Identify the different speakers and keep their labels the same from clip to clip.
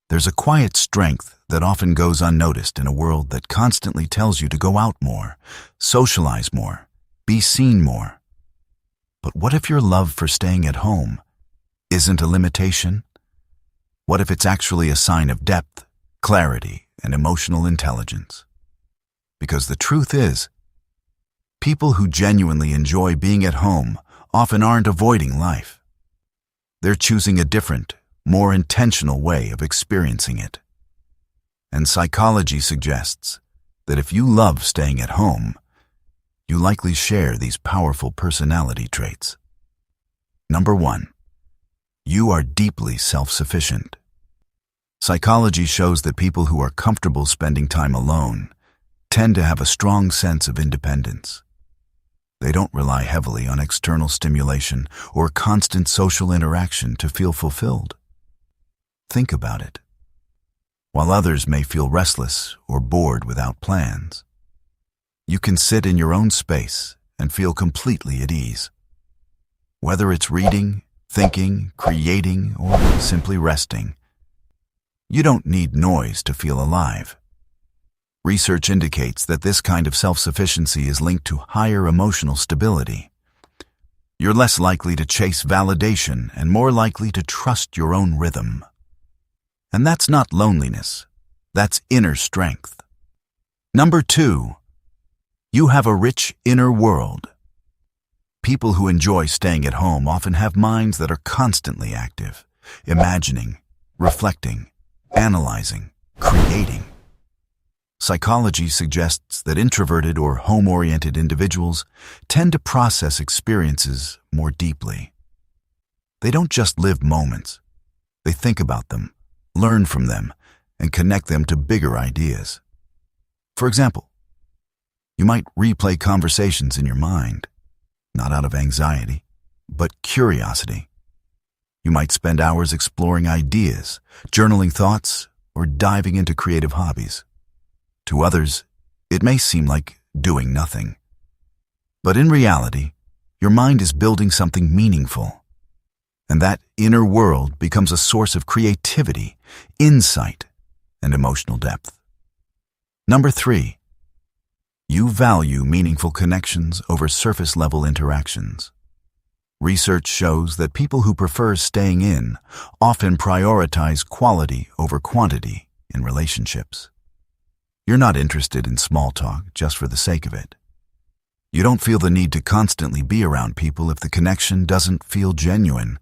Speaker 1: There's a quiet strength that often goes unnoticed in a world that constantly tells you to go out more, socialize more, be seen more. But what if your love for staying at home isn't a limitation? What if it's actually a sign of depth, clarity, and emotional intelligence? Because the truth is, people who genuinely enjoy being at home often aren't avoiding life. They're choosing a different, more intentional way of experiencing it. And psychology suggests that if you love staying at home, you likely share these powerful personality traits. Number 1. You are deeply self-sufficient. Psychology shows that people who are comfortable spending time alone tend to have a strong sense of independence. They don't rely heavily on external stimulation or constant social interaction to feel fulfilled. Think about it. While others may feel restless or bored without plans, you can sit in your own space and feel completely at ease. Whether it's reading, thinking, creating, or simply resting, you don't need noise to feel alive. Research indicates that this kind of self-sufficiency is linked to higher emotional stability. You're less likely to chase validation and more likely to trust your own rhythm. And that's not loneliness, that's inner strength. Number 2, you have a rich inner world. People who enjoy staying at home often have minds that are constantly active, imagining, reflecting, analyzing, creating. Psychology suggests that introverted or home-oriented individuals tend to process experiences more deeply. They don't just live moments. They think about them, learn from them, and connect them to bigger ideas. For example, you might replay conversations in your mind, not out of anxiety, but curiosity. You might spend hours exploring ideas, journaling thoughts, or diving into creative hobbies. To others, it may seem like doing nothing. But in reality, your mind is building something meaningful. And that inner world becomes a source of creativity, insight, and emotional depth. Number 3, you value meaningful connections over surface-level interactions. Research shows that people who prefer staying in often prioritize quality over quantity in relationships. You're not interested in small talk just for the sake of it. You don't feel the need to constantly be around people if the connection doesn't feel genuine.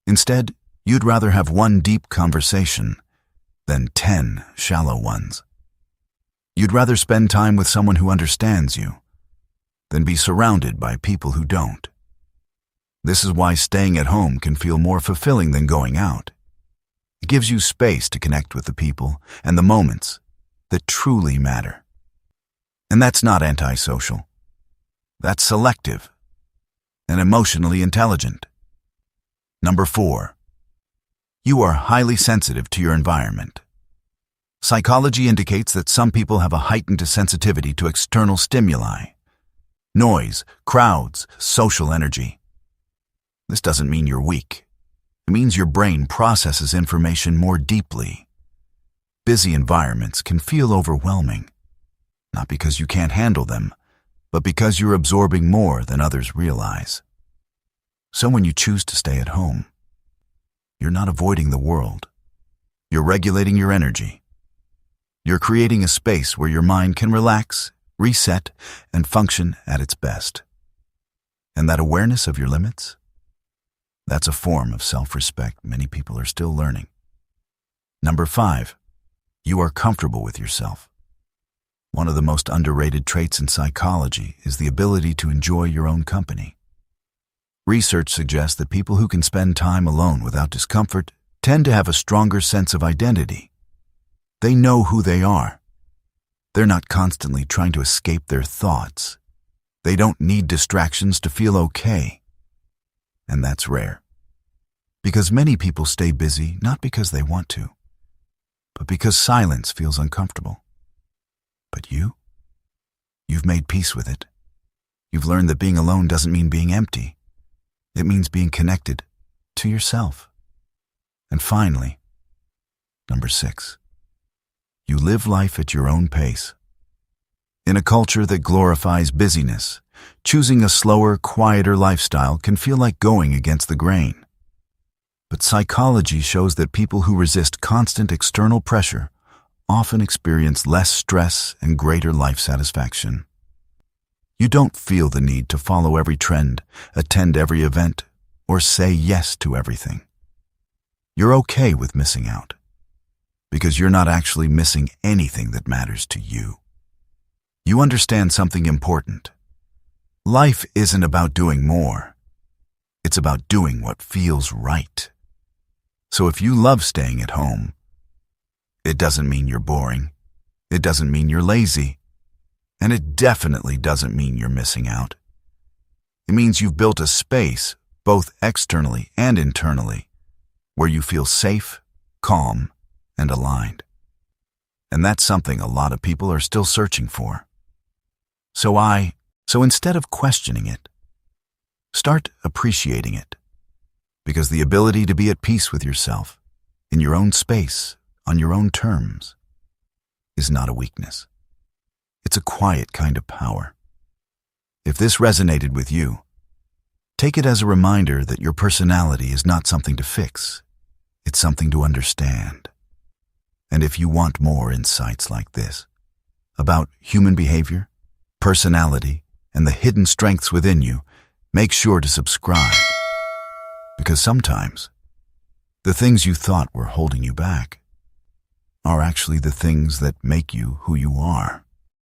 Speaker 1: Instead, you'd rather have one deep conversation than 10 shallow ones. You'd rather spend time with someone who understands you than be surrounded by people who don't. This is why staying at home can feel more fulfilling than going out. It gives you space to connect with the people and the moments that truly matter. And that's not antisocial. That's selective and emotionally intelligent. Number 4, you are highly sensitive to your environment. Psychology indicates that some people have a heightened sensitivity to external stimuli, noise, crowds, social energy. This doesn't mean you're weak. It means your brain processes information more deeply. Busy environments can feel overwhelming, not because you can't handle them, but because you're absorbing more than others realize. So when you choose to stay at home, you're not avoiding the world. You're regulating your energy. You're creating a space where your mind can relax, reset, and function at its best. And that awareness of your limits, that's a form of self-respect many people are still learning. Number 5, you are comfortable with yourself. One of the most underrated traits in psychology is the ability to enjoy your own company. Research suggests that people who can spend time alone without discomfort tend to have a stronger sense of identity. They know who they are. They're not constantly trying to escape their thoughts. They don't need distractions to feel okay. And that's rare. Because many people stay busy not because they want to, but because silence feels uncomfortable. But you've made peace with it. You've learned that being alone doesn't mean being empty. It means being connected to yourself. And finally, Number 6. You live life at your own pace. In a culture that glorifies busyness, choosing a slower, quieter lifestyle can feel like going against the grain. But psychology shows that people who resist constant external pressure often experience less stress and greater life satisfaction. You don't feel the need to follow every trend, attend every event, or say yes to everything. You're okay with missing out, because you're not actually missing anything that matters to you. You understand something important. Life isn't about doing more. It's about doing what feels right. So if you love staying at home, it doesn't mean you're boring. It doesn't mean you're lazy. And it definitely doesn't mean you're missing out. It means you've built a space, both externally and internally, where you feel safe, calm, and aligned. And that's something a lot of people are still searching for. So instead of questioning it, start appreciating it. Because the ability to be at peace with yourself, in your own space, on your own terms, is not a weakness. It's a quiet kind of power. If this resonated with you, take it as a reminder that your personality is not something to fix. It's something to understand. And if you want more insights like this, about human behavior, personality, and the hidden strengths within you, make sure to subscribe. Because sometimes, the things you thought were holding you back are actually the things that make you who you are.